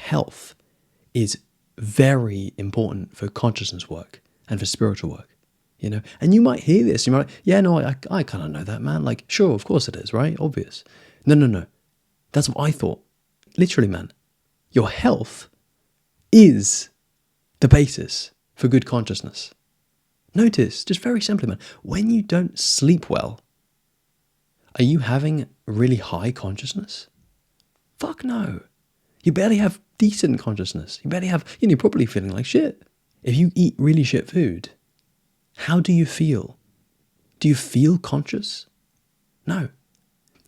health is very important for consciousness work and for spiritual work, you know? And you might hear this, you might, yeah, no, I kind of know that, man. Like, sure, of course it is, right? Obvious. No. That's what I thought. Literally, man, your health is the basis for good consciousness. Notice, just very simply, man, when you don't sleep well, are you having really high consciousness? Fuck no. You barely have decent consciousness. You barely have, you're probably feeling like shit. If you eat really shit food, how do you feel? Do you feel conscious? No.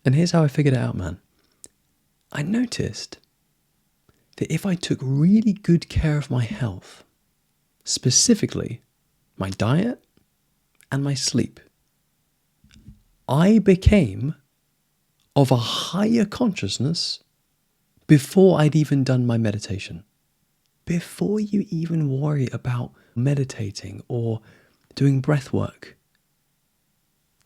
And here's how I figured it out, man. I noticed that if I took really good care of my health, specifically my diet and my sleep, I became of a higher consciousness before I'd even done my meditation. Before you even worry about meditating or doing breath work,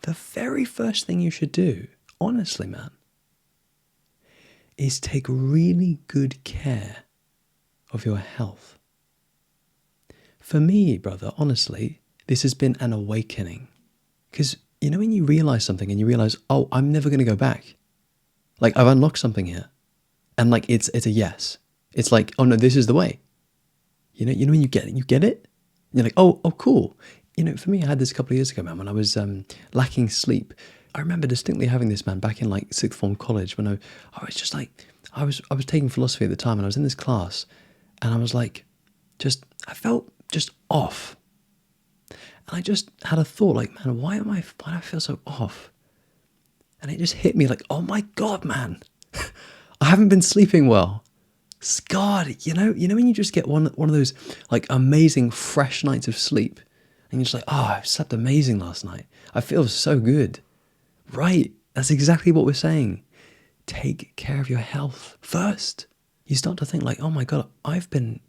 the very first thing you should do, honestly, man, is take really good care of your health. For me, brother, honestly, this has been an awakening. Because, you know, when you realize something and you realize, oh, I'm never going to go back. Like, I've unlocked something here. And like, it's a yes. It's like, oh no, this is the way. You know when you get it? And you're like, oh, cool. You know, for me, I had this a couple of years ago, man, when I was lacking sleep. I remember distinctly having this, man, back in like sixth form college when I was just like, I was taking philosophy at the time and I was in this class and I was like, I felt just off. And I just had a thought like, man, why do I feel so off? And it just hit me like, oh my God, man, I haven't been sleeping well. God, you know when you just get one of those like amazing fresh nights of sleep and you're just like, oh, I slept amazing last night. I feel so good. Right. That's exactly what we're saying. Take care of your health first. You start to think like, oh my God, I've been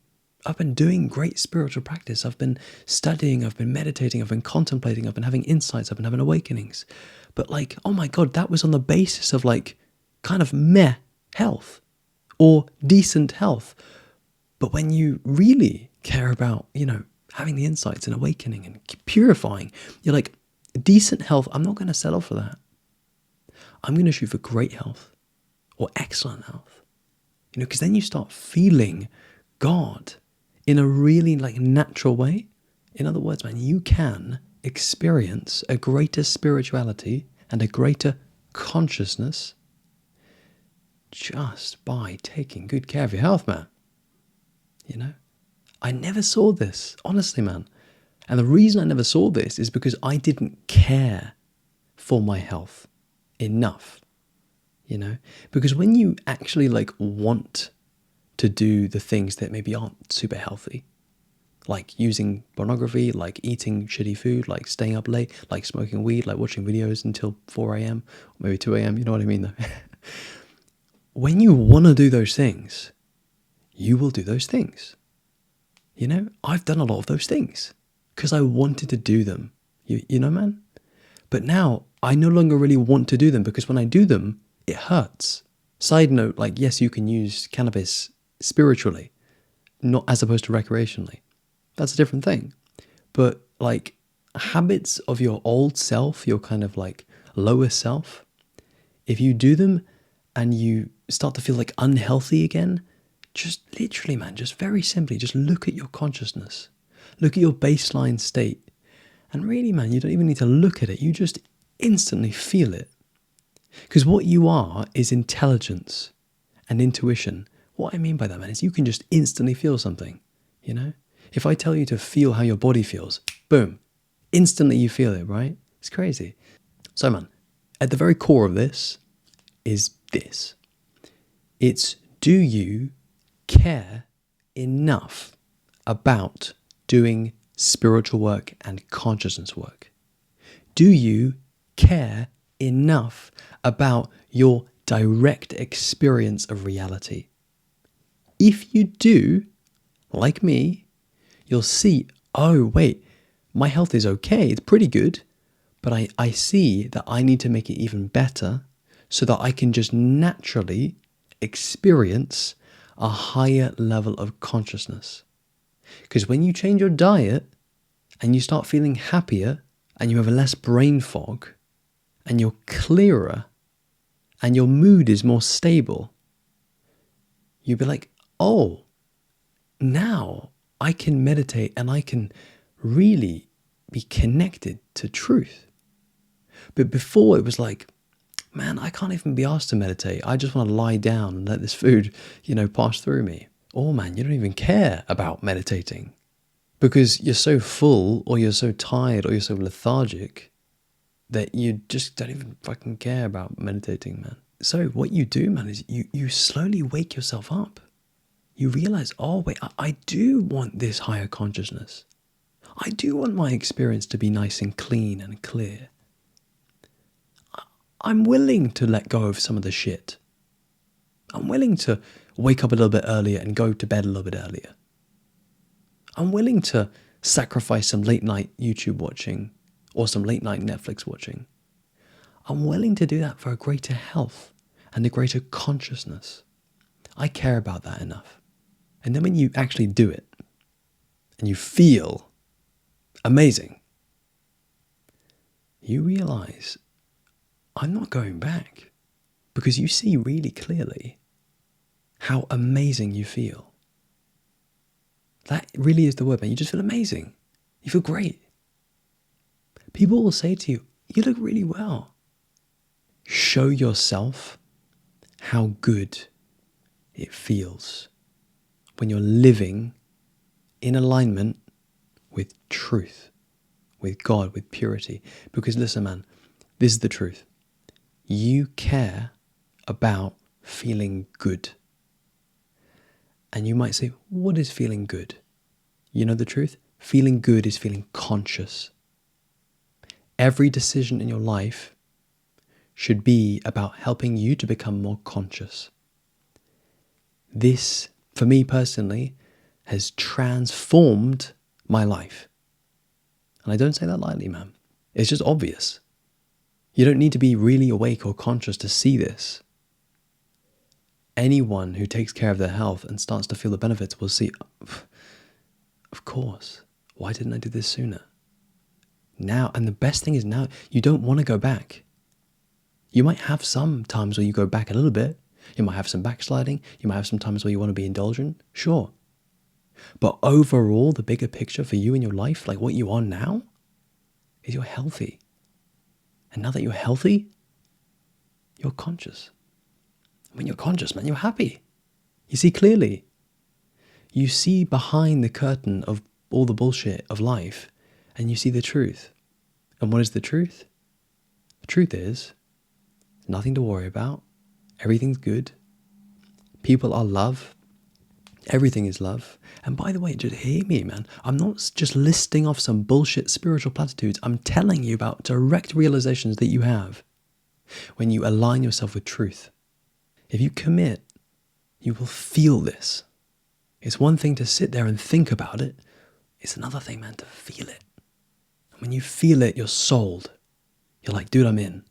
doing great spiritual practice. I've been studying, I've been meditating, I've been contemplating, I've been having insights, I've been having awakenings. But like, oh my God, that was on the basis of like kind of meh health or decent health. But when you really care about, having the insights and awakening and purifying, you're like, decent health, I'm not going to settle for that. I'm going to shoot for great health or excellent health. Because then you start feeling God in a really like natural way. In other words, man, you can experience a greater spirituality and a greater consciousness just by taking good care of your health, man. I never saw this, honestly, man. And the reason I never saw this is because I didn't care for my health enough, because when you actually like want to do the things that maybe aren't super healthy, like using pornography, like eating shitty food, like staying up late, like smoking weed, like watching videos until 4 a.m. or maybe 2 a.m., you know what I mean though? When you want to do those things, you will do those things. I've done a lot of those things because I wanted to do them, you know, man? But now I no longer really want to do them because when I do them, it hurts. Side note, like, yes, you can use cannabis spiritually, not as opposed to recreationally. That's a different thing. But like habits of your old self, your kind of like lower self, if you do them and you start to feel like unhealthy again, just literally, man, just very simply, just look at your consciousness. Look at your baseline state. And really, man, you don't even need to look at it. You just instantly feel it. Because what you are is intelligence and intuition. What I mean by that, man, is you can just instantly feel something, If I tell you to feel how your body feels, boom, instantly you feel it, right? It's crazy. So, man, at the very core of this is this. It's, do you care enough about doing spiritual work and consciousness work? Do you care enough about your direct experience of reality? If you do, like me, you'll see, oh, wait, my health is okay, it's pretty good, but I see that I need to make it even better so that I can just naturally experience a higher level of consciousness. Because when you change your diet and you start feeling happier and you have less brain fog and you're clearer and your mood is more stable, you'll be like, oh, now I can meditate and I can really be connected to truth. But before it was like, man, I can't even be asked to meditate. I just want to lie down and let this food, pass through me. Or man, you don't even care about meditating because you're so full or you're so tired or you're so lethargic that you just don't even fucking care about meditating, man. So what you do, man, is you slowly wake yourself up. You realize, oh, wait, I do want this higher consciousness. I do want my experience to be nice and clean and clear. I'm willing to let go of some of the shit. I'm willing to wake up a little bit earlier and go to bed a little bit earlier. I'm willing to sacrifice some late night YouTube watching or some late night Netflix watching. I'm willing to do that for a greater health and a greater consciousness. I care about that enough. And then when you actually do it and you feel amazing, you realize I'm not going back, because you see really clearly how amazing you feel. That really is the word, man. You just feel amazing. You feel great. People will say to you, you look really well. Show yourself how good it feels when you're living in alignment with truth, with God, with purity. Because listen, man, this is the truth. You care about feeling good. And you might say, what is feeling good? You know the truth? Feeling good is feeling conscious. Every decision in your life should be about helping you to become more conscious. This, for me personally, has transformed my life. And I don't say that lightly, man. It's just obvious. You don't need to be really awake or conscious to see this. Anyone who takes care of their health and starts to feel the benefits will see, of course, why didn't I do this sooner? Now, and the best thing is now, you don't want to go back. You might have some times where you go back a little bit. You might have some backsliding. You might have some times where you want to be indulgent. Sure. But overall, the bigger picture for you in your life, like what you are now, is you're healthy. And now that you're healthy, you're conscious. When you're conscious, man, you're happy. You see clearly. You see behind the curtain of all the bullshit of life, and you see the truth. And what is the truth? The truth is, nothing to worry about. Everything's good. People are love. Everything is love. And by the way, just hear me, man. I'm not just listing off some bullshit spiritual platitudes. I'm telling you about direct realizations that you have when you align yourself with truth. If you commit, you will feel this. It's one thing to sit there and think about it. It's another thing, man, to feel it. And when you feel it, you're sold. You're like, dude, I'm in.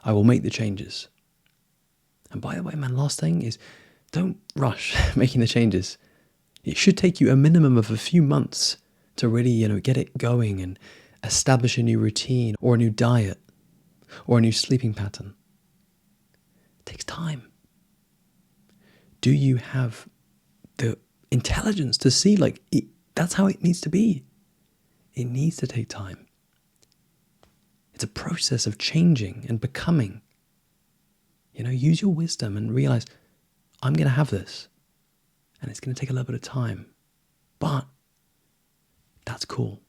I will make the changes. And by the way, man, last thing is don't rush making the changes. It should take you a minimum of a few months to really, get it going and establish a new routine or a new diet or a new sleeping pattern. It takes time. Do you have the intelligence to see that's how it needs to be? It needs to take time. It's a process of changing and becoming. Use your wisdom and realize, I'm going to have this. And it's going to take a little bit of time. But that's cool.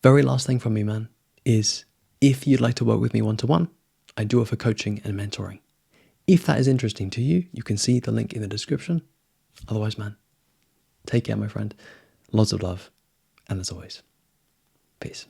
Very last thing from me, man, is if you'd like to work with me one-to-one, I do offer coaching and mentoring. If that is interesting to you, you can see the link in the description. Otherwise, man, take care, my friend. Lots of love. And as always, peace.